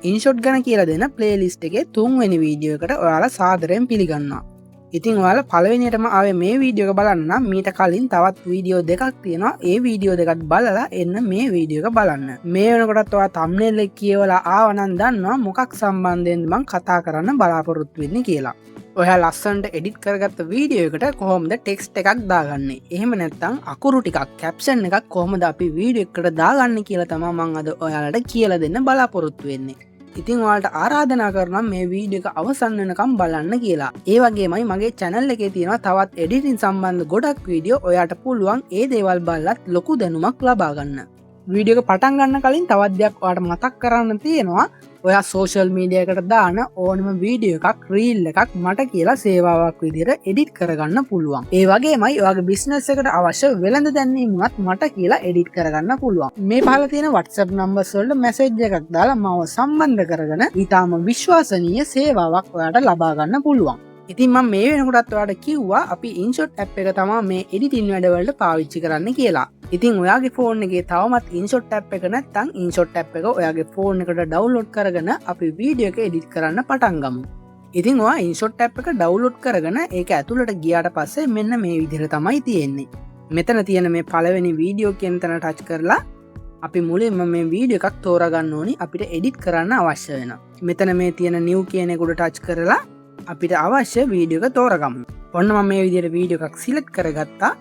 ඉන්ෂොට් ගැන කියලා දෙන ප්ලේලිස්ට් එකේ 3 වෙනි වීඩියෝ එකට ඔයාලා සාදරයෙන් පිළිගන්නවා. ඉතින් ඔයාලා පළවෙනියටම ආවේ මේ වීඩියෝ එක බලන්න නම් මීට කලින් තවත් වීඩියෝ දෙකක් තියෙනවා. ඒ වීඩියෝ දෙකත් බලලා එන්න මේ වීඩියෝ එක බලන්න. මේ වෙනකොටත් ඔයා thumbnail එක කියවලා ආව නම් දන්නවා මොකක් සම්බන්ධයෙන්ද මම කතා කරන්න බලාපොරොත්තු වෙන්නේ කියලා. ඔයා ලස්සනට එඩිට් කරගත්ත වීඩියෝ එකට කොහොමද ටෙක්ස්ට් එකක් දාගන්නේ? එහෙම නැත්නම් අකුරු ටිකක් කැප්ෂන් එකක් කොහොමද අපි වීඩියෝ එකට දාගන්නේ කියලා තමයි මම අද ඔයාලට කියලා දෙන්න බලාපොරොත්තු වෙන්නේ. ඉතින් ඔයාලට ආරාධනා කරනවා මේ වීඩියෝ එක අවසන් වෙනකම් බලන්න කියලා. ඒ වගේමයි මගේ channel එකේ තියෙනවා තවත් editing සම්බන්ධ ගොඩක් වීඩියෝ. ඔයාට පුළුවන් ඒ දේවල් බලලත් ලොකු දැනුමක් ලබා ගන්න. වීඩියෝ එක පටන් ගන්න කලින් තවත් දෙයක් ඔයාලට මතක් කරන්න තියෙනවා. ඔයා social media එකට දාන ඕනම වීඩියෝ එකක් reel එකක් මට කියලා සේවාවක් විදිහට edit කරගන්න පුළුවන්. ඒ වගේමයි ඔයාගේ business එකට අවශ්‍ය වෙළඳ දැන්වීමුත් මට කියලා edit කරගන්න පුළුවන්. මේ පහළ තියෙන WhatsApp numbers වලට message එකක් දාලා මාව සම්බන්ධ කරගෙන ඊටාම විශ්වසනීය සේවාවක් ඔයාට ලබා ගන්න පුළුවන්. ඉතින් මම මේ වෙනකොටත් ඔයාලට කිව්වා අපි InShot app එක තමයි මේ editing වැඩවලට පාවිච්චි කරන්න කියලා. ඉතින් ඔයාගේ ෆෝන් එකේ තවමත් InShot app එක නැත්නම් InShot app එක ඔයාගේ ෆෝන් එකට ඩවුන්ලෝඩ් කරගෙන අපි වීඩියෝ එක එඩිට් කරන්න පටන් ගමු. ඉතින් ඔයා InShot app එක ඩවුන්ලෝඩ් කරගෙන ඒක ඇතුළට ගියාට පස්සේ මෙන්න මේ විදිහට තමයි තියෙන්නේ. මෙතන තියෙන මේ පළවෙනි වීඩියෝ කියන තැන ටච් කරලා අපි මුලින්ම මේ වීඩියෝ එකක් තෝරගන්න ඕනි අපිට එඩිට් කරන්න අවශ්‍ය වෙනවා. මෙතන මේ තියෙන new කියන එකට ටච් කරලා අපිට අවශ්‍ය වීඩියෝ එක තෝරගමු. ඔන්න මම මේ විදිහට වීඩියෝ එකක් සිලෙක්ට් කරගත්තා.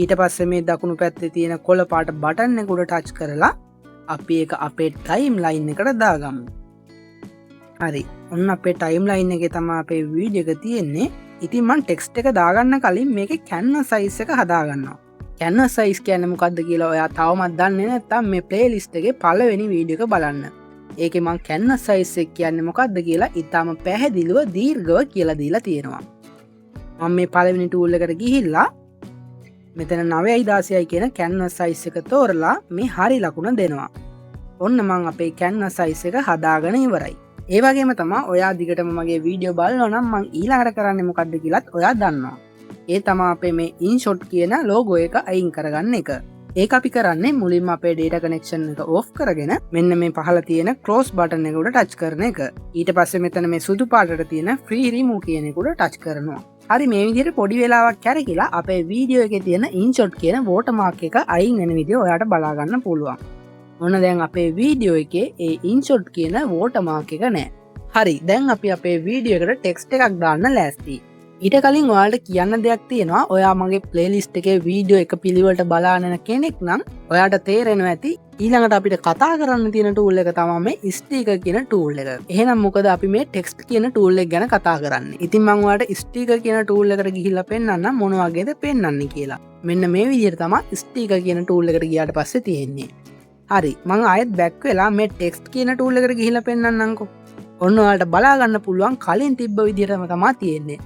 ඊට පස්සේ මේ දකුණු පැත්තේ තියෙන කොළ පාට බටන් එක උඩ ටච් කරලා අපි ඒක අපේ ටයිම්ලයින් එකට දාගමු. හරි. ඔන්න අපේ ටයිම්ලයින් එකේ තමයි අපේ වීඩියෝ එක තියෙන්නේ. ඉතින් මම ටෙක්ස්ට් එක දාගන්න කලින් මේකේ canvas size එක හදාගන්නවා. canvas size කියන්නේ මොකක්ද කියලා ඔයා තවමත් දන්නේ නැත්නම් මේ playlist එකේ පළවෙනි වීඩියෝ එක බලන්න. ඒකේ මම canvas size එක කියන්නේ මොකක්ද කියලා ඊටාම පැහැදිලිව දීර්ඝව කියලා දීලා තියෙනවා. මම මේ පළවෙනි tool එකට ගිහිල්ලා මෙතන 9:16 කියන canvas size එක තෝරලා මේ හරි ලකුණ දෙනවා. ඔන්න මම අපේ canvas size එක හදාගෙන ඉවරයි. ඒ වගේම තමයි ඔයා දිගටම මගේ වීඩියෝ බලනවා නම් මම ඊළඟට කරන්නේ මොකද්ද කියලාත් ඔයා දන්නවා. ඒ තමයි අපේ මේ InShot කියන logo එක අයින් කරගන්න එක. ඒක අපි කරන්නේ මුලින්ම අපේ data connection එක off කරගෙන මෙන්න මේ පහළ තියෙන close button එක උඩ touch කරන එක. ඊට පස්සේ මෙතන මේ සුදු පාටට තියෙන free remove කියන එක උඩ touch කරනවා. හරි මේ විදිහට පොඩි වෙලාවක් කැරකිලා අපේ වීඩියෝ එකේ තියෙන InShot කියන watermark එක අයින් වෙන විදිහ ඔයාට බලා ගන්න පුළුවන්. ඔන්න දැන් අපේ වීඩියෝ එකේ ඒ InShot කියන watermark එක නැහැ. හරි දැන් අපි අපේ වීඩියෝ එකට ටෙක්ස්ට් එකක් දාන්න ලෑස්තියි. ඊට කලින් ඔයාලට කියන්න දෙයක් තියෙනවා. ඔයා මගේ ප්ලේලිස්ට් එකේ වීඩියෝ එක පිළිවෙලට බලාගෙන කෙනෙක් නම් ඔයාට තේරෙනවා ඇති ඊළඟට අපිට කතා කරන්න තියෙන tool එක තමයි මේ sticker කියන tool එක. එහෙනම් මොකද අපි මේ text කියන tool එක ගැන කතා කරන්නේ. ඉතින් මම ඔයාලට sticker කියන tool එකට ගිහිල්ලා පෙන්නන්නම් මොන වගේද පෙන්නන්නේ කියලා. මෙන්න මේ විදිහට තමයි sticker කියන tool එකට ගියාට පස්සේ තියෙන්නේ. හරි මම ආයෙත් back වෙලා මේ text කියන tool එකට ගිහිල්ලා පෙන්නන්නම්කෝ. ඔන්න ඔයාලට බලා ගන්න පුළුවන් කලින් තිබ්බ විදිහටම තමයි තියෙන්නේ.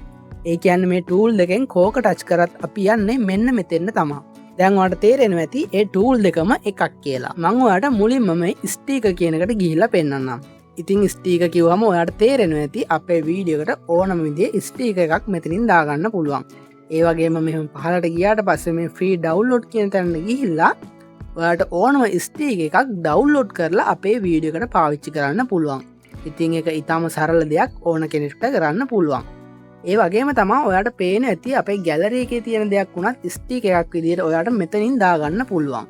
ඒ කියන්නේ මේ tool දෙකෙන් කෝක ටච් කරත් අපි යන්නේ මෙන්න මෙතෙන්න තමයි. දැන් ඔයාලට තේරෙනවා ඇති ඒ tool දෙකම එකක් කියලා. මම ඔයාලට මුලින්ම මේ sticker කියන එකට ගිහිල්ලා පෙන්නන්නම්. ඉතින් sticker කිව්වම ඔයාලට තේරෙනවා ඇති අපේ වීඩියෝ එකට ඕනම විදිහේ sticker එකක් මෙතනින් දාගන්න පුළුවන්. ඒ වගේම මෙහෙම පහළට ගියාට පස්සේ මේ free download කියන තැනට ගිහිල්ලා ඔයාලට ඕනම sticker එකක් download කරලා අපේ වීඩියෝ එකට පාවිච්චි කරන්න පුළුවන්. ඉතින් ඒක ඊටාම සරල දෙයක් ඕන කෙනෙක්ට කරන්න පුළුවන්. ඒ වගේම තමයි ඔයාට පේන ඇති අපේ ගැලරි එකේ තියෙන දෙයක් වුණත් ස්ටිකර් එකක් විදිහට ඔයාට මෙතනින් දාගන්න පුළුවන්.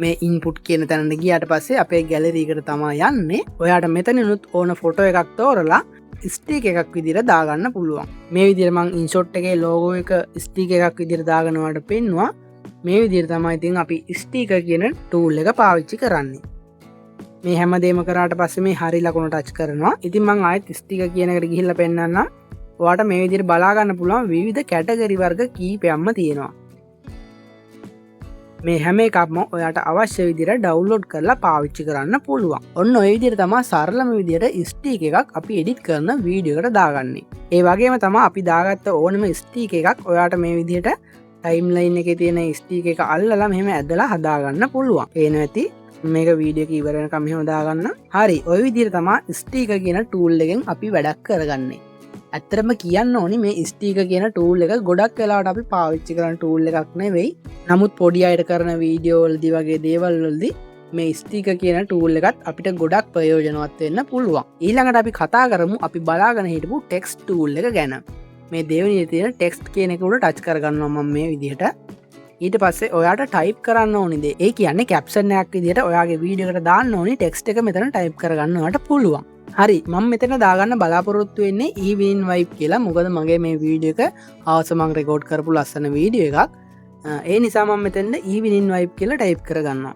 මේ ඉන්පුට් කියන තැනට ගියාට පස්සේ අපේ ගැලරි එකට තමයි යන්නේ. ඔයාට මෙතනිනුත් ඕන ෆොටෝ එකක් තෝරලා ස්ටිකර් එකක් විදිහට දාගන්න පුළුවන්. මේ විදිහට මම InShot එකේ logo එක ස්ටිකර් එකක් විදිහට දාගෙන ඔයාලට පෙන්නුවා. මේ විදිහට තමයි ඉතින් අපි ස්ටිකර් කියන tool එක පාවිච්චි කරන්නේ. මේ හැමදේම කරාට පස්සේ මේ හරි ලකුණ ටච් කරනවා. ඉතින් මම ආයෙත් ස්ටිකර් කියන එකට ගිහිල්ලා පෙන්නන්නම්. ඔයාට මේ විදිහට බලා ගන්න පුළුවන් විවිධ කැටගරි වර්ග කීපයක්ම තියෙනවා. මේ හැම එකක්ම ඔයාට අවශ්‍ය විදිහට ඩවුන්ලෝඩ් කරලා පාවිච්චි කරන්න පුළුවන්. ඔන්න ඔය විදිහට තමයි සරලම විදිහට ස්ටිකර් එකක් අපි එඩිට් කරන වීඩියෝ එකට දාගන්නේ. ඒ වගේම තමයි අපි දාගත්ත ඕනම ස්ටිකර් එකක් ඔයාට මේ විදිහට ටයිම්ලයින් එකේ තියෙන ස්ටිකර් එක අල්ලලා මෙහෙම ඇදලා හදාගන්න පුළුවන්. පේනවා ඇති මේක වීඩියෝ එක ඉවර වෙනකම් මෙහෙම දාගන්න. හරි ඔය විදිහට තමයි ස්ටිකර් කියන tool එකෙන් අපි වැඩක් කරගන්නේ. ඇත්තරම කියන්න ඕනි මේ ස්ටිකර් කියන tool එක ගොඩක් වෙලාවට අපි පාවිච්චි කරන tool එකක් නෙවෙයි. නමුත් පොඩි අයට කරන වීඩියෝ වලදී වගේ දේවල් වලදී මේ ස්ටික කියන ටූල් එකත් අපිට ගොඩක් ප්‍රයෝජනවත් වෙන්න පුළුවන්. ඊළඟට අපි කතා කරමු අපි බලාගෙන හිටපු ටෙක්ස්ට් ටූල් එක ගැන. මේ දෙවෙනි තියෙන ටෙක්ස්ට් කියන එක උඩ ටච් කරගන්නවා මම මේ විදිහට. ඊට පස්සේ ඔයාට ටයිප් කරන්න ඕනි දේ. ඒ කියන්නේ කැප්ෂන් එකක් විදිහට ඔයාගේ වීඩියෝ එකට දාන්න ඕනි ටෙක්ස්ට් එක මෙතන ටයිප් කරගන්නවට පුළුවන්. හරි මම මෙතන දාගන්න බලාපොරොත්තු වෙන්නේ evening vibe කියලා. මොකද මගේ මේ වීඩියෝ එක අවස මම රෙකෝඩ් කරපු ලස්සන වීඩියෝ එකක්. ඒ නිසා මම මෙතන evening vibe කියලා ටයිප් කරගන්නවා.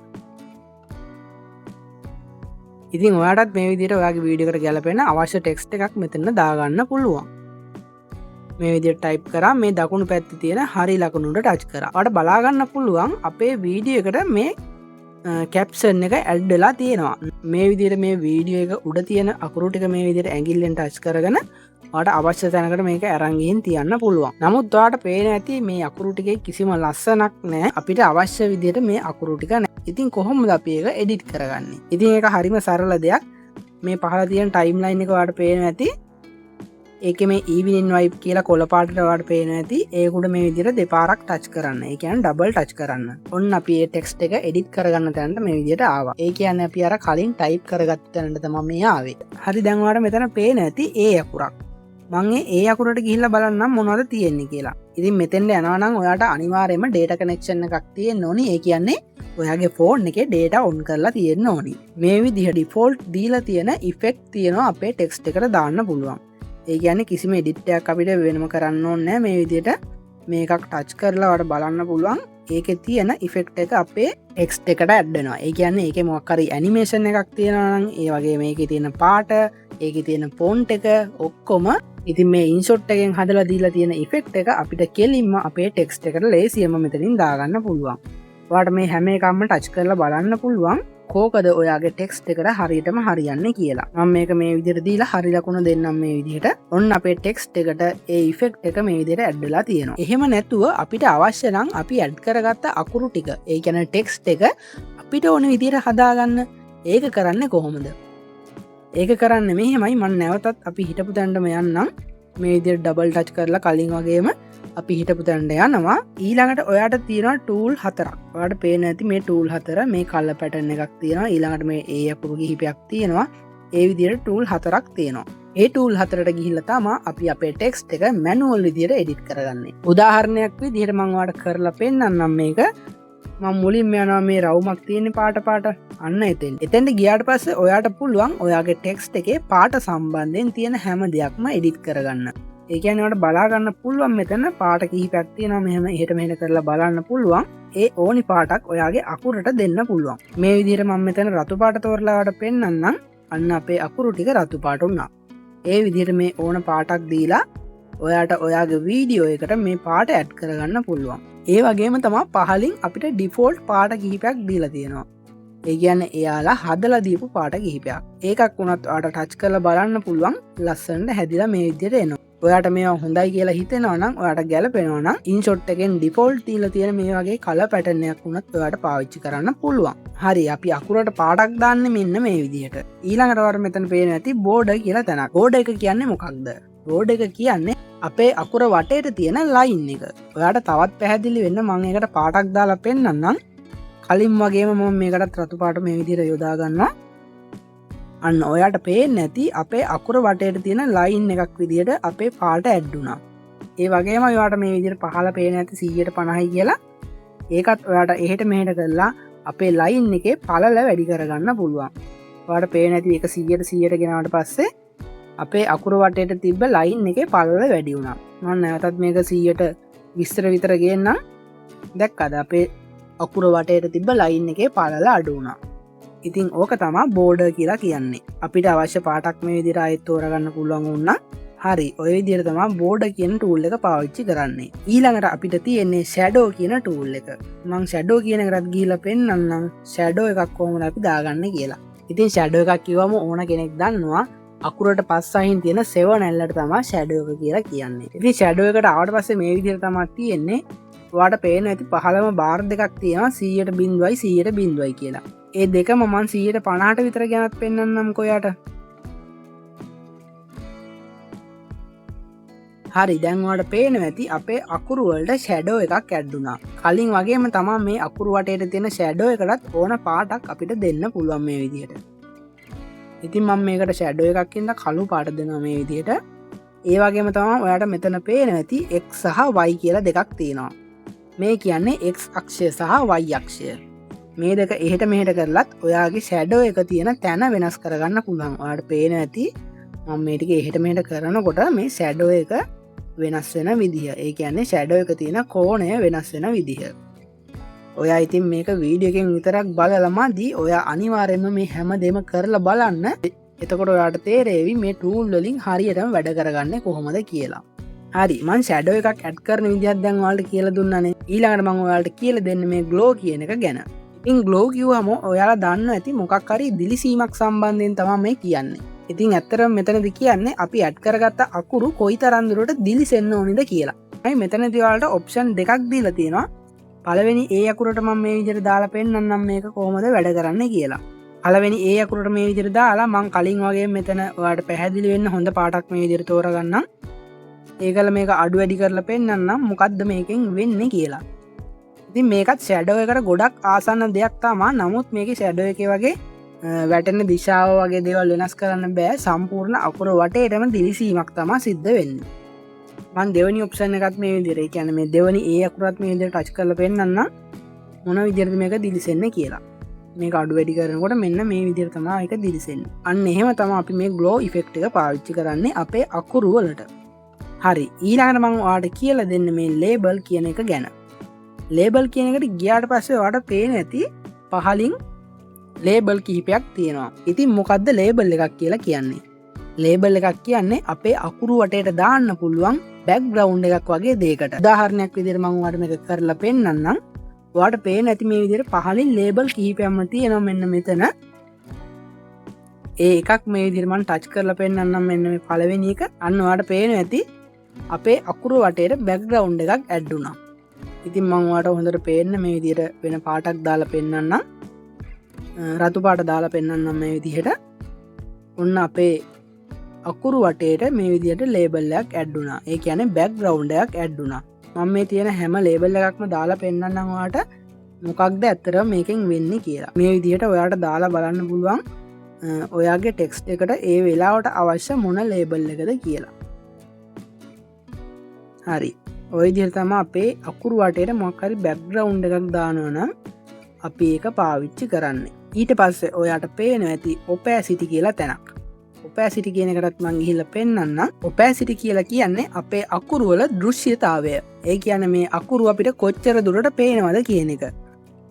ඉතින් ඔයාටත් මේ විදිහට ඔයාගේ වීඩියෝ එකට ගැලපෙන අවශ්‍ය ටෙක්ස්ට් එකක් මෙතන දාගන්න පුළුවන්. මේ විදිහට ටයිප් කරා මේ දකුණු පැත්තේ තියෙන හරි ලකුණට ටච් කරා. ඔයාලට බලා ගන්න පුළුවන් අපේ වීඩියෝ එකට මේ කැප්ෂන් එක ඇඩ් වෙලා තියෙනවා. මේ විදිහට මේ වීඩියෝ එක උඩ තියෙන අකුරු ටික මේ විදිහට ඇඟිල්ලෙන් ටච් කරගෙන ඔයාට අවශ්‍ය තැනකට මේක අරන් ගිහින් තියන්න පුළුවන්. නමුත් ඔයාට පේන ඇති මේ අකුරු ටිකේ කිසිම ලස්සනක් නැහැ. අපිට අවශ්‍ය විදිහට මේ අකුරු ටික නැහැ. ඉතින් කොහොමද අපි ඒක එඩිට් කරගන්නේ? ඉතින් ඒක හරිම සරල දෙයක්. මේ පහළ තියෙන ටයිම්ලයින් එක ඔයාට පේන ඇති. ඒක මේ evening vibe කියලා කොළ පාටට ඔයාලට පේනවා ඇති. ඒකට මේ විදිහට දෙපාරක් ටච් කරන්න. ඒ කියන්නේ ඩබල් ටච් කරන්න. ඔන්න අපි මේ ටෙක්ස්ට් එක එඩිට් කරගන්න තැනට මේ විදිහට ආවා. ඒ කියන්නේ අපි අර කලින් ටයිප් කරගත්ත තැනට තමයි මේ ආවේ. හරි දැන් ඔයාලට මෙතන පේනවා ඇති ඒ අකුරක්. මම ඒ අකුරට ගිහිල්ලා බලන්නම් මොනවද තියෙන්නේ කියලා. ඉතින් මෙතෙන්ට යනවා නම් ඔයාට අනිවාර්යයෙන්ම data connection එකක් තියෙන්න ඕනි. ඒ කියන්නේ ඔයාගේ ෆෝන් එකේ data on කරලා තියෙන්න ඕනි. මේ විදිහට default දීලා තියෙන effect තියෙනවා අපේ ටෙක්ස්ට් එකට දාන්න පුළුවන්. ඒ කියන්නේ කිසිම එඩිට් එකක් අපිට වෙනම කරන්න ඕනේ නැහැ. මේ විදිහට මේකක් ටච් කරලා ඔයාලට බලන්න පුළුවන්. ඒකේ තියෙන ඉෆෙක්ට් එක අපේ ටෙක්ස්ට් එකට ඇඩ් වෙනවා. ඒ කියන්නේ ඒකේ මොකක් හරි ඇනිමේෂන් එකක් තියෙනවා නම් ඒ වගේ මේකේ තියෙන පාට, ඒකේ තියෙන ෆොන්ට් එක ඔක්කොම ඉතින් මේ ඉන්ෂොට් එකෙන් හදලා දීලා තියෙන ඉෆෙක්ට් එක අපිට කෙලින්ම අපේ ටෙක්ස්ට් එකට ලේසියෙන්ම මෙතනින් දාගන්න පුළුවන්. ඔයාලට මේ හැම එකක්ම ටච් කරලා බලන්න පුළුවන්. කෝකද ඔයාගේ ටෙක්ස්ට් එකට හරියටම හරියන්නේ කියලා. මම මේක මේ විදිහට දීලා හරි ලකුණ දෙන්නම් මේ විදිහට. ඔන්න අපේ ටෙක්ස්ට් එකට ඒ ඉෆෙක්ට් එක මේ විදිහට ඇඩ් වෙලා තියෙනවා. එහෙම නැතුව අපිට අවශ්‍ය නම් අපි ඇඩ් කරගත්ත අකුරු ටික, ඒ කියන්නේ ටෙක්ස්ට් එක අපිට ඕන විදිහට හදාගන්න. ඒක කරන්නේ කොහොමද? ඒක කරන්නේ මෙහෙමයි. මම නැවතත් අපි හිටපු තැනටම යන්නම්. මේ විදිහට ඩබල් ටච් කරලා කලින් වගේම අපි හිටපු තැනට යනවා. ඊළඟට ඔයාට තියෙනවා ටූල් 4ක්. ඔයාට පේන ඇති මේ ටූල් 4 මේ කලර් පැටර්න් එකක් තියෙනවා. ඊළඟට මේ ඒ අකුරු කිහිපයක් තියෙනවා. ඒ විදිහට ටූල් 4ක් තියෙනවා. ඒ ටූල් 4ට ගිහිල්ලා තමයි අපි අපේ ටෙක්ස්ට් එක මැනුවල් විදිහට එඩිට් කරගන්නේ. උදාහරණයක් විදිහට මම ඔයාලට කරලා පෙන්නන්නම් මේක. මම මුලින්ම යනවා මේ රවුමක් තියෙන පාට අන්න එතෙන්. එතෙන්ට ගියාට පස්සේ ඔයාට පුළුවන් ඔයාගේ ටෙක්ස්ට් එකේ පාට සම්බන්ධයෙන් තියෙන හැම දෙයක්ම එඩිට් කරගන්න. ඒ කියන්නේ ඔයාලට බලා ගන්න පුළුවන් මෙතන පාට කිහිපයක් තියෙනවා. මෙහෙම එහෙට මෙහෙට කරලා බලන්න පුළුවන්. ඒ ඕනි පාටක් ඔයාගේ අකුරට දෙන්න පුළුවන්. මේ විදිහට මම මෙතන රතු පාට තෝරලා ඔයාලට පෙන්නන්නම්. අන්න අපේ අකුරු ටික රතු පාට වුණා. ඒ විදිහට මේ ඕන පාටක් දීලා ඔයාට ඔයාගේ වීඩියෝ එකට මේ පාට ඇඩ් කරගන්න පුළුවන්. ඒ වගේම තමයි පහලින් අපිට ඩිෆෝල්ට් පාට කිහිපයක් දීලා තියෙනවා. ඒ කියන්නේ එයාලා හදලා දීපු පාට කිහිපයක්. ඒකක් වුණත් ඔයාට ටච් කරලා බලන්න පුළුවන් ලස්සනට හැදිලා මේ විදිහට එනවා. ඔයාට මේවා හොඳයි කියලා හිතෙනවා නම් ඔයාට ගැලපෙනවා නම් ඉන්ෂොට් එකෙන් ඩිෆෝල්ට් දීලා තියෙන මේ වගේ කලර් පැටර්න් එකක් වුණත් ඔයාට පාවිච්චි කරන්න පුළුවන්. හරි අපි අකුරට පාටක් දාන්නේ මෙන්න මේ විදිහට. ඊළඟට ඔයාලට මෙතන පේනවා ඇති බෝඩර් කියලා තැනක්. බෝඩර් එක කියන්නේ මොකක්ද? බෝඩර් එක කියන්නේ අපේ අකුර වටේට තියෙන ලයින් එක. ඔයාට තවත් පැහැදිලි වෙන්න මම ඒකට පාටක් දාලා පෙන්නන්නම්. කලින් වගේම මම මේකටත් රතු පාට මේ විදිහට යොදා ගන්නවා. අන්න ඔයාට පේන්නේ නැති අපේ අකුර වටේට තියෙන ලයින් එකක් විදිහට අපේ පාට ඇඩ් වුණා. ඒ වගේම ඔයාට මේ විදිහට පහළ පේන්නේ නැති 150යි කියලා. ඒකත් ඔයාට එහෙට මෙහෙට කරලා අපේ ලයින් එකේ පළල වැඩි කරගන්න පුළුවන්. ඔයාට පේන්නේ නැති එක 100ට ගෙනාවට පස්සේ අපේ අකුර වටේට තිබ්බ ලයින් එකේ පළල වැඩි වුණා. මම නැවතත් මේක 100ට 20 විතර ගේන්නම්. දැක්කද අපේ අකුර වටේට තිබ්බ ලයින් එකේ පළල අඩු වුණා. ඉතින් ඕක තමා බෝඩර් කියලා කියන්නේ. අපිට අවශ්‍ය පාටක් මේ විදිහට ආයෙත් තෝරගන්න පුළුවන් වුණා. හරි ඔය විදිහට තමයි බෝඩර් කියන ටූල් එක පාවිච්චි කරන්නේ. ඊළඟට අපිට තියෙන්නේ ෂැඩෝ කියන ටූල් එක. මම ෂැඩෝ කියන එකකට ගිහිල්ලා පෙන්නන්නම් ෂැඩෝ එකක් කොහොමද අපි දාගන්නේ කියලා. ඉතින් ෂැඩෝ එකක් කිව්වම ඕන කෙනෙක් දන්නවා අකුරට පස්සයින් තියෙන 7 ඇල්ලට තමයි ෂැඩෝ එක කියලා කියන්නේ. ඉතින් ෂැඩෝ එකට ආවට පස්සේ මේ විදිහට තමයි තියෙන්නේ. ඔයාට පේන ඇති පහළම බාර් දෙකක් තියෙනවා 100ට 100ට කියලා. ඒ දෙකම මම 150ට විතර ගැනත් පෙන්නන්නම් කොයාට. හරි දැන්වාට පේන ඇති අපේ අකුරුවලට ෂැඩෝ එකක් ඇඩ්ඩුනා. කලින් වගේම තමා මේ අකුරු වටේට තියෙන ෂැඩෝ එකටත් ඕන පාටක් අපිට දෙන්න පුළුවන් මේ විදිහට. ඉතින් මම මේකට ෂැඩෝ එකක්කින්ද කළු පාට දෙනවා මේ විදිහට. ඒ වගේම තමා ඔයාට මෙතන පේන ඇති X සහ Y කියලා දෙකක් තියෙනවා. මේ කියන්නේ X අක්ෂය සහ Y අක්ෂය. මේ දෙක එහෙට මෙහෙට කරලත් ඔයාගේ ෂැඩෝ එක තියෙන තැන වෙනස් කරගන්න පුළුවන්. ඔයාට පේන ඇති මම මේ ටික එහෙට මෙහෙට කරනකොට මේ ෂැඩෝ එක වෙනස් වෙන විදිහ. ඒ කියන්නේ ෂැඩෝ එක තියෙන කෝණය වෙනස් වෙන විදිහ. ඔයා ඉතින් මේක වීඩියෝ එකෙන් විතරක් බලලමදී ඔයා අනිවාර්යයෙන්ම මේ හැමදේම කරලා බලන්න. එතකොට ඔයාට තේරෙවි මේ ටූල් වලින් හරියටම වැඩ කරගන්නේ කොහොමද කියලා. හරි මං ෂැඩෝ එකක් ඇඩ් කරන විදිහක් දැන් ඔයාලට කියලා දුන්නානේ. ඊළඟට මම ඔයාලට කියලා දෙන්න මේ ග්ලෝ කියන එක ගැන. ඉතින් ග්ලෝ කිව්වම ඔයාලා දන්නවා ඇති මොකක් හරි දිලිසීමක් සම්බන්ධයෙන් තමයි මේ කියන්නේ. ඉතින් ඇත්තටම මෙතනදී කියන්නේ අපි ඇඩ් කරගත්ත අකුරු කොයිතරම් දුරට දිලිසෙන්න ඕනිද කියලා. අයි මෙතනදී ඔයාලට ඔප්ෂන් දෙකක් දීලා තියෙනවා. පළවෙනි ඒ අකුරට මම මේ විදිහට දාලා පෙන්නන්නම් මේක කොහොමද වැඩ කරන්නේ කියලා. පළවෙනි ඒ අකුරට මේ විදිහට දාලා මම කලින් වගේ මෙතන ඔයාලට පැහැදිලි වෙන්න හොඳ පාටක් මේ විදිහට තෝරගන්නම්. ඒකල මේක අඩු වැඩි කරලා පෙන්නන්නම් මොකද්ද මේකෙන් වෙන්නේ කියලා. ඉතින් මේකත් ෂැඩෝ එකට ගොඩක් ආසන්න දෙයක් තමයි. නමුත් මේකේ ෂැඩෝ එකේ වගේ වැටෙන දිශාව වගේ දේවල් වෙනස් කරන්න බෑ. සම්පූර්ණ අකුර වටේටම දිලිසීමක් තමයි සිද්ධ වෙන්නේ. මම දෙවෙනි ඔප්ෂන් එකත් මේ විදිහට, ඒ කියන්නේ මේ දෙවෙනි ඒ අකුරත් මේ විදිහට ටච් කරලා පෙන්නන්නම් මොන විදිහටද මේක දිලිසෙන්නේ කියලා. මේක අඩු වැඩි කරනකොට මෙන්න මේ විදිහට තමයි ඒක දිලිසෙන්නේ. අන්න එහෙම තමයි අපි මේ ග්ලෝ ඉෆෙක්ට් එක පාවිච්චි කරන්නේ අපේ අකුරු වලට. හරි ඊළඟට මම ඔයාලට කියලා දෙන්න මේ ලේබල් කියන එක ගැන. ලේබල් කියන එකට ගියාට පස්සේ ඔයාලට පේන ඇති පහලින් ලේබල් කිහිපයක් තියෙනවා. ඉතින් මොකද්ද ලේබල් එකක් කියලා කියන්නේ? ලේබල් එකක් කියන්නේ අපේ අකුරු වටේට දාන්න පුළුවන් බෑග්ග්‍රවුන්ඩ් එකක් වගේ දෙයකට. උදාහරණයක් විදිහට මම ඔයාලට මේක කරලා පෙන්නන්නම්. ඔයාලට පේන ඇති මේ විදිහට පහලින් ලේබල් කිහිපයක්ම තියෙනවා මෙන්න මෙතන. ඒ එකක් මේ විදිහට මම ටච් කරලා පෙන්නන්නම් මෙන්න මේ පළවෙනි එක. අන්න ඔයාලට පේන ඇති අපේ අකුරු වටේට බෑග්ග්‍රවුන්ඩ් එකක් ඇඩ් වුණා. ඉතින් මම ඔයාලට හොඳට පේන්න මේ විදිහට වෙන පාටක් දාලා පෙන්නන්නම්. රතු පාට දාලා පෙන්නන්නම් මේ විදිහට. ඔන්න අපේ අකුරු වටේට මේ විදිහට ලේබල් එකක් ඇඩ් වුණා. ඒ කියන්නේ බෑග්ග්‍රවුන්ඩ් එකක් ඇඩ් වුණා. මම මේ තියෙන හැම ලේබල් එකක්ම දාලා පෙන්නන්නම් ඔයාලට මොකක්ද ඇත්තටම මේකෙන් වෙන්නේ කියලා. මේ විදිහට ඔයාලට දාලා බලන්න පුළුවන් ඔයාගේ ටෙක්ස්ට් එකට ඒ වෙලාවට අවශ්‍ය මොන ලේබල් එකද කියලා. හරි. ඔය විදිහට තමයි අපේ අකුරු වටේට මොකක් හරි බෑග්ග්‍රවුන්ඩ් එකක් දානවා නම් අපි ඒක පාවිච්චි කරන්නේ. ඊට පස්සේ ඔයාට පේනවා ඇති ඔපෑසිටි කියලා තැනක්. ඔපෑසිටි කියන එකටත් මම ගිහිල්ලා පෙන්නන්නම්. ඔපෑසිටි කියලා කියන්නේ අපේ අකුරු වල දෘශ්‍යතාවය. ඒ කියන්නේ මේ අකුරු අපිට කොච්චර දුරට පේනවද කියන එක.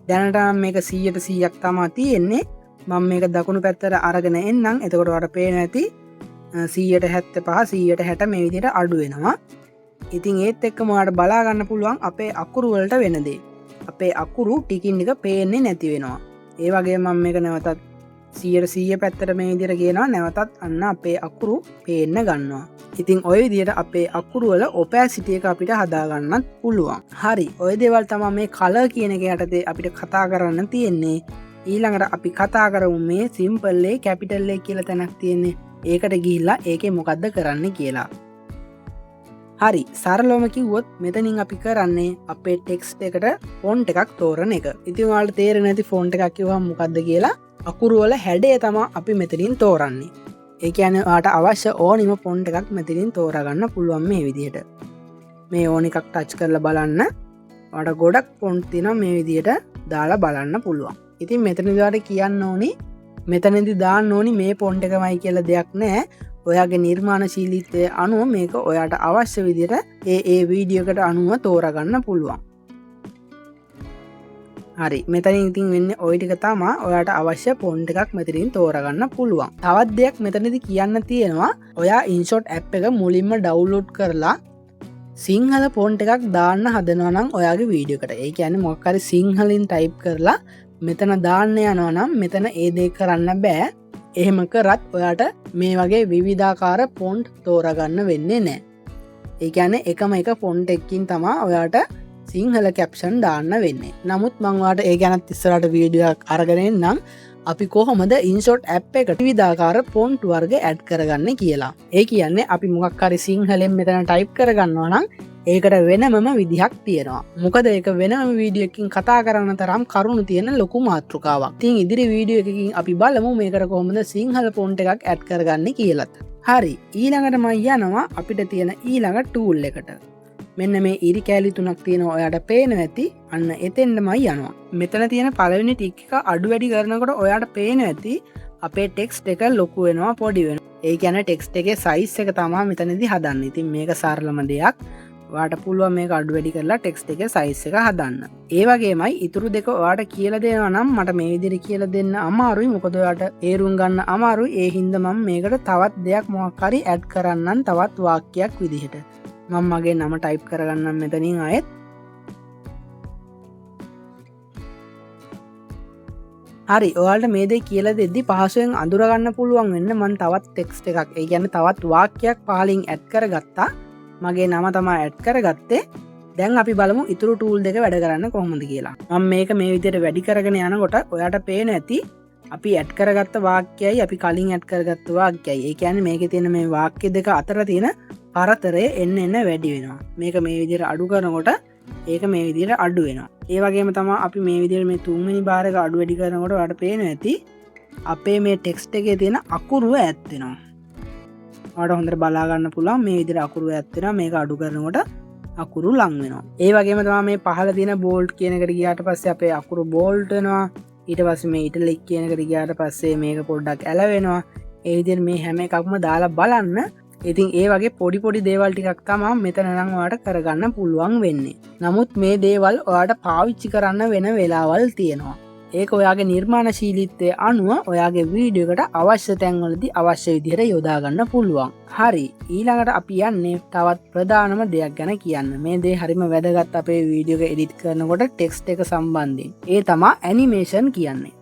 දැනට මේක 100%ක් තමයි තියෙන්නේ. මම මේක දකුණු පැත්තට අරගෙන එන්නම්. එතකොට ඔයාලට පේනවා ඇති 175 160 මේ විදිහට අඩු වෙනවා. ඉතින් ඒත් එක්කම ඔයාලට බලා ගන්න පුළුවන් අපේ අකුරු වලට වෙන දේ. අපේ අකුරු ටිකින් ටික පේන්නේ නැති වෙනවා. ඒ වගේම මම මේක නැවතත් 100% පැත්තට මේ විදිහට කියනවා. නැවතත් අන්න අපේ අකුරු පේන්න ගන්නවා. ඉතින් ওই විදිහට අපේ අකුරු වල ඔපෑසිටි එක අපිට හදා ගන්නත් පුළුවන්. හරි. ওই දේවල් තමයි මේ කලර් කියන එක යටතේ අපිට කතා කරන්න තියෙන්නේ. ඊළඟට අපි කතා කරමු මේ සිම්පල් A කැපිටල් A කියලා තැනක් තියෙන්නේ. ඒකට ගිහිල්ලා ඒකේ මොකද්ද කරන්න කියලා. හරි සරලවම කිව්වොත් මෙතනින් අපි කරන්නේ අපේ ටෙක්ස්ට් එකට ෆොන්ට් එකක් තෝරන එක. ඉතින් ඔයාලට තේරෙන්නේ නැති ෆොන්ට් එකක් කිව්වම මොකද්ද කියලා. අකුරු වල හැඩය තමයි අපි මෙතනින් තෝරන්නේ. ඒ කියන්නේ ඔයාලට අවශ්‍ය ඕනිම ෆොන්ට් එකක් මෙතනින් තෝරා ගන්න පුළුවන් මේ විදිහට. මේ ඕන එකක් ටච් කරලා බලන්න. ඔයාලට ගොඩක් ෆොන්ට් තියෙනවා මේ විදිහට දාලා බලන්න පුළුවන්. ඉතින් මෙතනදී ඔයාලට කියන්න ඕනි මෙතනදී දාන්න ඕනි මේ ෆොන්ට් එකමයි කියලා දෙයක් නැහැ. ඔයාගේ නිර්මාණශීලීත්වය අනුව මේක ඔයාට අවශ්‍ය විදිහට ඒ වීඩියෝ එකට අනුව තෝරගන්න පුළුවන්. හරි මෙතනින් ඉතින් වෙන්නේ ওই ටික තමයි ඔයාට අවශ්‍ය ෆොන්ට් එකක් මෙතනින් තෝරගන්න පුළුවන්. තවත් දෙයක් මෙතනදී කියන්න තියෙනවා. ඔයා InShot app එක මුලින්ම ඩවුන්ලෝඩ් කරලා සිංහල ෆොන්ට් එකක් දාන්න හදනවා නම් ඔයාගේ වීඩියෝ එකට. ඒ කියන්නේ මොකක් හරි සිංහලෙන් ටයිප් කරලා මෙතන දාන්න යනවා නම් මෙතන ඒ දේ කරන්න බෑ. එහෙම කරත් ඔයාට මේ වගේ විවිධාකාර ෆොන්ට් තෝරගන්න වෙන්නේ නැහැ. ඒ කියන්නේ එකම එක ෆොන්ට් එකකින් තමයි ඔයාට සිංහල කැප්ෂන් දාන්න වෙන්නේ. නමුත් මම ඔයාලට ඒ ගැනත් ඉස්සරහට වීඩියෝ එකක් අරගෙන එන්නම්. අපි කොහොමද ඉන්ෂෝට් ඇප් එකට විවිධාකාර ෆොන්ට් වර්ග ඇඩ් කරගන්න කියලා. ඒ කියන්නේ අපි මොකක් හරි සිංහලෙන් මෙතන ටයිප් කරගන්නවා නම් ඒකට වෙනමම විදිහක් තියෙනවා. මොකද ඒක වෙනම වීඩියෝ එකකින් කතා කරන්න තරම් කරුණු තියෙන ලොකු මාතෘකාවක්. ඉතින් ඉදිරි වීඩියෝ එකකින් අපි බලමු මේකට කොහොමද සිංහල ෆොන්ට් එකක් ඇඩ් කරගන්නේ කියලාත්. හරි, ඊළඟට මම යනවා අපිට තියෙන ඊළඟ ටූල් එකට. මෙන්න මේ ඉරි කෑලි 3ක් තියෙනවා ඔයාට පේනවා ඇති. අන්න එතෙන්ටමයි යනවා. මෙතන තියෙන පළවෙනි ටික් එක අඩු වැඩි කරනකොට ඔයාට පේනවා ඇති අපේ ටෙක්ස්ට් එක ලොකු වෙනවා පොඩි වෙනවා. ඒ කියන්නේ ටෙක්ස්ට් එකේ සයිස් එක තමයි මෙතනදී හදන්නේ. ඉතින් මේක සරලම දෙයක්. ඔයාට පුළුවන් මේක අඩු වැඩි කරලා ටෙක්ස්ට් එකේ සයිස් එක හදන්න. ඒ වගේමයි ඉතුරු දෙක ඔයාට කියලා දෙනවා නම් මට මේ විදිහට කියලා දෙන්න අමාරුයි. මොකද ඔයාට තේරුම් ගන්න අමාරුයි. ඒ හින්දා මම මේකට තවත් දෙයක් මොකක් හරි ඇඩ් කරන්නම් තවත් වාක්‍යයක් විදිහට. මම මගේ නම ටයිප් කරගන්නම් මෙතනින් ආයෙත්. හරි, ඔයාලට මේ දේ කියලා දෙද්දි පහසුවෙන් අඳුරගන්න පුළුවන් වෙන්න මම තවත් ටෙක්ස්ට් එකක්, ඒ කියන්නේ තවත් වාක්‍යයක් පහලින් ඇඩ් කරගත්තා. මගේ නම තමයි ඇඩ් කරගත්තේ. දැන් අපි බලමු ඉතුරු ටූල් දෙක වැඩ කරන්න කොහොමද කියලා. මම මේක මේ විදිහට වැඩි කරගෙන යනකොට ඔයාට පේනවා ඇති අපි ඇඩ් කරගත්ත වාක්‍යයයි අපි කලින් ඇඩ් කරගත්ත වාක්‍යයයි. ඒ කියන්නේ මේකේ තියෙන මේ වාක්‍ය දෙක අතර තියෙන පරතරය එන්න වැඩි වෙනවා. මේක මේ විදිහට අඩු කරනකොට ඒක මේ විදිහට අඩු වෙනවා. ඒ වගේම තමයි අපි මේ විදිහට මේ තුන්වෙනි බාර් එක අඩු වැඩි කරනකොට ඔයාලට පේනවා ඇති අපේ මේ ටෙක්ස්ට් එකේ තියෙන අකුරු ඈත් වෙනවා. ඔයාලට හොඳට බලා ගන්න පුළුවන් මේ විදිහට අකුරු ඈත් වෙනවා. මේක අඩු කරනකොට අකුරු ලං වෙනවා. ඒ වගේම තමයි මේ පහළ තියෙන බෝල්ඩ් කියන එකට ගියාට පස්සේ අපේ අකුරු බෝල්ඩ් වෙනවා. ඊට පස්සේ මේ ඉටලික් කියන එකට ගියාට පස්සේ මේක පොඩ්ඩක් ඇලවෙනවා. ඒ විදිහට මේ හැම එකක්ම දාලා බලන්න. ඉතින් ඒ වගේ පොඩි දේවල් ටිකක් තමයි මෙතන නම් ඔයාලට කරගන්න පුළුවන් වෙන්නේ. නමුත් මේ දේවල් ඔයාලට පාවිච්චි කරන්න වෙන වෙලාවල් තියෙනවා. ඒක ඔයාගේ නිර්මාණශීලීත්වයේ අනුව ඔයාගේ වීඩියෝ එකට අවශ්‍ය තැන්වලදී අවශ්‍ය විදිහට යොදා ගන්න පුළුවන්. හරි, ඊළඟට අපි යන්නේ තවත් ප්‍රධානම දෙයක් ගැන කියන්න. මේ දේ හරිම වැදගත් අපේ වීඩියෝ එක එඩිට් කරනකොට ටෙක්ස්ට් එක සම්බන්ධයෙන්. ඒ තමයි ඇනිමේෂන් කියන්නේ.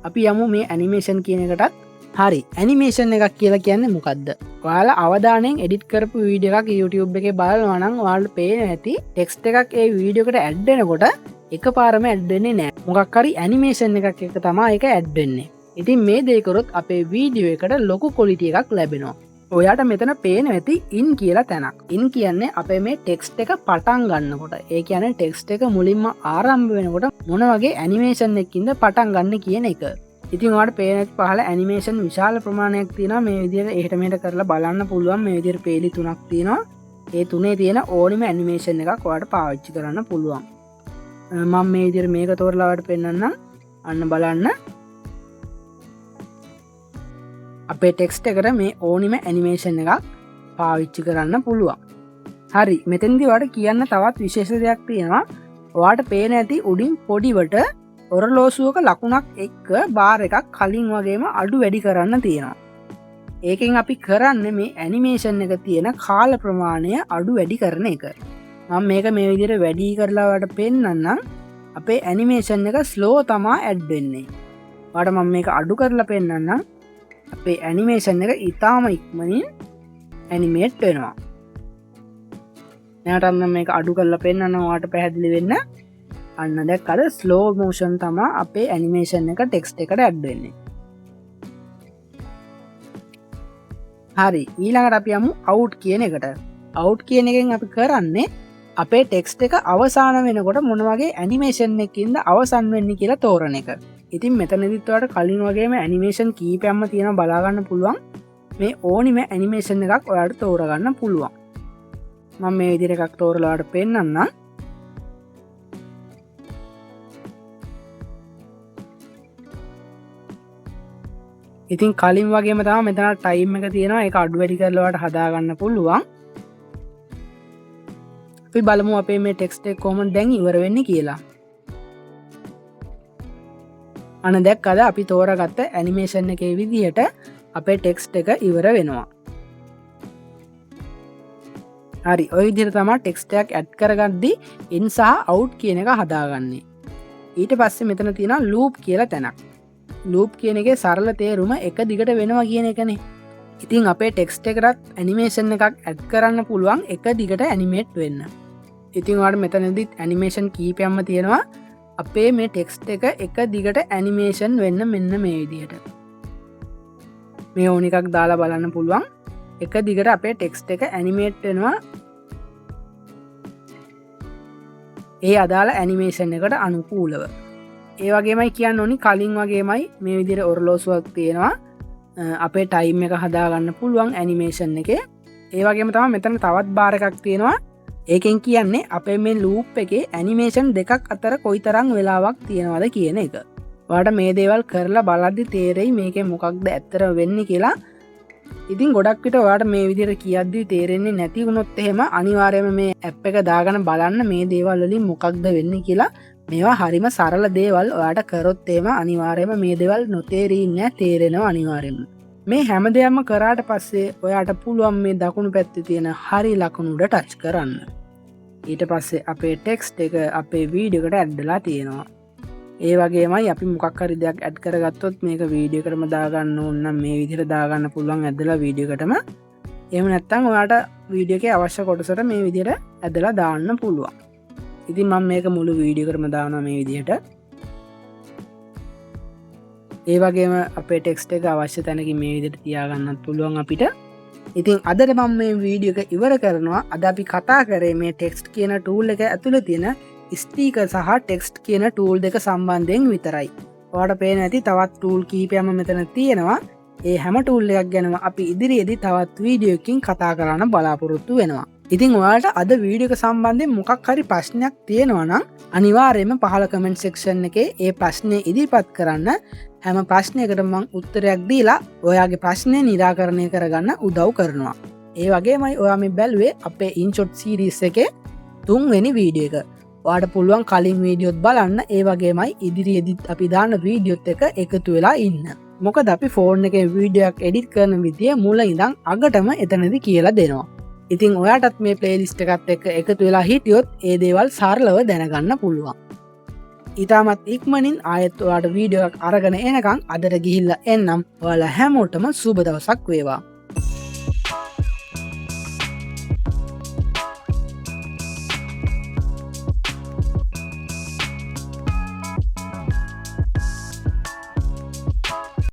අපි යමු මේ ඇනිමේෂන් කියන එකටත්. හරි, ඇනිමේෂන් එකක් කියලා කියන්නේ මොකද්ද? ඔයාලා අවධානයෙන් එඩිට් කරපු වීඩියෝ එකක් YouTube එකේ බලනවා නම් ඔයාලට පේනවා ඇති ටෙක්ස්ට් එකක් ඒ වීඩියෝ එකට ඇඩ් වෙනකොට එකපාරම ඇඩ් වෙන්නේ නැහැ. මොකක් හරි ඇනිමේෂන් එකක් එක තමයි ඒක ඇඩ් වෙන්නේ. ඉතින් මේ දේ කරොත් අපේ වීඩියෝ එකට ලොකු ක්වොලිටි එකක් ලැබෙනවා. ඔයාට මෙතන පේනවා ඇති ඉන් කියලා තැනක්. ඉන් කියන්නේ අපේ මේ ටෙක්ස්ට් එක පටන් ගන්නකොට. ඒ කියන්නේ ටෙක්ස්ට් එක මුලින්ම ආරම්භ වෙනකොට මොන වගේ ඇනිමේෂන් එකකින්ද පටන් ගන්න කියන එක. ඉතින් ඔයාලට පේන ඇති පහළ ඇනිමේෂන් විශාල ප්‍රමාණයක් තියෙනවා. මේ විදිහට එහෙට මෙහෙට කරලා බලන්න පුළුවන්. මේ විදිහට පේලි 3ක් තියෙනවා. ඒ තුනේ තියෙන ඕනිම ඇනිමේෂන් එකක් ඔයාලට පාවිච්චි කරන්න පුළුවන්. මම මේ විදිහට මේක තෝරලා ඔයාලට පෙන්නන්නම්. අන්න බලන්න. අපේ ටෙක්ස්ට් එකට මේ ඕනිම ඇනිමේෂන් එකක් පාවිච්චි කරන්න පුළුවන්. හරි, මෙතනදී ඔයාලට කියන්න තවත් විශේෂ දෙයක් තියෙනවා. ඔයාලට පේන ඇති උඩින් පොඩිවට ඔරලෝසුවක ලකුණක් එක්ක බාර් එකක් කලින් වගේම අඩු වැඩි කරන්න තියෙනවා. ඒකෙන් අපි කරන්නේ මේ ඇනිමේෂන් එක තියෙන කාල ප්‍රමාණය අඩු වැඩි කරන එක. මම මේක මේ විදිහට වැඩි කරලා ඔයාලට පෙන්නන්නම්. අපේ ඇනිමේෂන් එක ස්ලෝ තමයි ඇඩ් වෙන්නේ. ඔයාලට මම මේක අඩු කරලා පෙන්නන්නම්. අපේ ඇනිමේෂන් එක ඉතාම ඉක්මනින් ඇනිමේට් වෙනවා. නැවතත් මම මේක අඩු කරලා පෙන්නන්නම් ඔයාලට පැහැදිලි වෙන්න. අන්න දැක්කද ස්ලෝ මෝෂන් තමයි අපේ ඇනිමේෂන් එක ටෙක්ස්ට් එකට ඇඩ් වෙන්නේ. හරි, ඊළඟට අපි යමු අවුට් කියන එකට. අවුට් කියන එකෙන් අපි කරන්නේ අපේ ටෙක්ස්ට් එක අවසාන වෙනකොට මොන වගේ ඇනිමේෂන් එකකින්ද අවසන් වෙන්නේ කියලා තෝරන එක. ඉතින් මෙතනදිත් ඔයාලට කලින් වගේම ඇනිමේෂන් කීපයක්ම තියෙනවා බලා ගන්න පුළුවන්. මේ ඕනිම ඇනිමේෂන් එකක් ඔයාලට තෝරගන්න පුළුවන්. මම මේ විදිහට එකක් තෝරලා ඔයාලට පෙන්නන්නම්. ඉතින් කලින් වගේම තමයි මෙතන ටයිම් එක තියෙනවා. ඒක අඩු වැඩි කරලා ඔයාලට හදා ගන්න පුළුවන්. අපි බලමු අපේ මේ ටෙක්ස්ට් එක කොහොමද දැන් ඉවර වෙන්නේ කියලා. අන්න දැක්කද අපි තෝරාගත්ත ඇනිමේෂන් එකේ විදිහට අපේ ටෙක්ස්ට් එක ඉවර වෙනවා. හරි, ඔය විදිහට තමයි ටෙක්ස්ට් එකක් ඇඩ් කරගද්දි ඉන් සහ අවුට් කියන එක හදාගන්නේ. ඊට පස්සේ මෙතන තියෙනවා ලූප් කියලා තැනක්. ලූප් කියන එකේ සරල තේරුම එක දිගට වෙනවා කියන එකනේ. ඉතින් අපේ ටෙක්ස්ට් එකටත් ඇනිමේෂන් එකක් ඇඩ් කරන්න පුළුවන් එක දිගට ඇනිමේට් වෙන්න. ඉතින් ඔයාලට මෙතනදිත් ඇනිමේෂන් කීපයක්ම තියෙනවා. අපේ මේ ටෙක්ස්ට් එක දිගට ඇනිමේෂන් වෙන්න මෙන්න මේ විදිහට මේ ඕන එකක් දාලා බලන්න පුළුවන් එක දිගට අපේ ටෙක්ස්ට් එක ඇනිමේට් වෙනවා ඒ අදාළ ඇනිමේෂන් එකට අනුකූලව ඒ වගේමයි කියන්න ඕනි කලින් වගේමයි මේ විදිහට ඔරලෝසුවක් තියෙනවා අපේ ටයිම් එක හදාගන්න පුළුවන් ඇනිමේෂන් එක ඒ වගේම තමයි මෙතන තවත් බාර එකක් තියෙනවා ඒකෙන් කියන්නේ අපේ මේ ලූප් එකේ ඇනිමේෂන් දෙකක් අතර කොයිතරම් වෙලාවක් තියෙනවද කියන එක. ඔයාලට මේ දේවල් කරලා බලද්දි තේරෙයි මේකේ මොකක්ද ඇත්තට වෙන්නේ කියලා. ඉතින් ගොඩක් විට ඔයාලට මේ විදිහට කියද්දි තේරෙන්නේ නැති වුණොත් එහෙම අනිවාර්යයෙන්ම මේ ඇප් එක දාගෙන බලන්න මේ දේවල් වලින් මොකක්ද වෙන්නේ කියලා. මේවා හරිම සරල දේවල් ඔයාලට කරොත් එහෙම අනිවාර්යයෙන්ම මේ දේවල් නොතේරෙන්නේ තේරෙනවා අනිවාර්යයෙන්ම. මේ හැම දෙයක්ම කරාට පස්සේ ඔයාට පුළුවන් මේ දකුණු පැත්තේ තියෙන හරි ලකුණු උඩ ටච් කරන්න. ඊට පස්සේ අපේ ටෙක්ස්ට් එක අපේ වීඩියෝ එකට ඇඩ් වෙලා තියෙනවා. ඒ වගේමයි අපි මොකක් හරි දෙයක් ඇඩ් කරගත්තොත් මේක වීඩියෝ එකටම දාගන්න ඕන නම් මේ විදිහට දාගන්න පුළුවන් ඇදලා වීඩියෝ එකටම. එහෙම නැත්නම් ඔයාට වීඩියෝ එකේ අවශ්‍ය කොටසට මේ විදිහට ඇදලා දාන්න පුළුවන්. ඉතින් මම මේක මුළු වීඩියෝ එකටම දානවා මේ විදිහට. ඒ වගේම අපේ ටෙක්ස්ට් එක අවශ්‍ය තැනකින් මේ විදිහට තියාගන්නත් පුළුවන් අපිට. ඉතින් අදට මම මේ වීඩියෝ එක ඉවර කරනවා. අද අපි කතා කරේ මේ ටෙක්ස්ට් කියන ටූල් එක ඇතුළේ තියෙන ස්පීකර් සහ ටෙක්ස්ට් කියන ටූල් දෙක සම්බන්ධයෙන් විතරයි. ඔයාලට පේන ඇති තවත් ටූල් කීපයක්ම මෙතන තියෙනවා. ඒ හැම ටූල් එකක් ගැනම අපි ඉදිරියේදී තවත් වීඩියෝ එකකින් කතා කරන්න බලාපොරොත්තු වෙනවා. ඉතින් ඔයාලට අද වීඩියෝ එක සම්බන්ධයෙන් මොකක් හරි ප්‍රශ්නයක් තියෙනවා නම් අනිවාර්යයෙන්ම පහළ කමෙන්ට් සෙක්ෂන් එකේ ඒ ප්‍රශ්නේ ඉදිරිපත් කරන්න. හැම ප්‍රශ්නයකට මං උත්තරයක් දීලා ඔයාගේ ප්‍රශ්නය නිරාකරණය කරගන්න උදව් කරනවා. ඒ වගේමයි ඔයා මේ බැලුවේ අපේ ඉන්ෂොට් සීරීස් එකේ 3 වෙනි වීඩියෝ එක. ඔයාට පුළුවන් කලින් වීඩියෝත් බලන්න. ඒ වගේමයි ඉදිරියේදීත් අපි දාන වීඩියෝත් එක එකතු වෙලා ඉන්න. මොකද අපි ෆෝන් එකේ වීඩියෝ එකක් එඩිට් කරන විදිය මුල ඉඳන් අගටම එතනදී කියලා දෙනවා. ඉතින් ඔයාටත් මේ ප්ලේලිස්ට් එකත් එක්ක එකතු වෙලා හිටියොත් ඒ දේවල් සරලව දැනගන්න පුළුවන්. ඉතාමත් ඉක්මනින් ආයෙත් ඔයාට වීඩියෝ එකක් අරගෙන එනකම් අදට ගිහිල්ලා එන්නම්. ඔයාලා හැමෝටම සුබ දවසක් වේවා.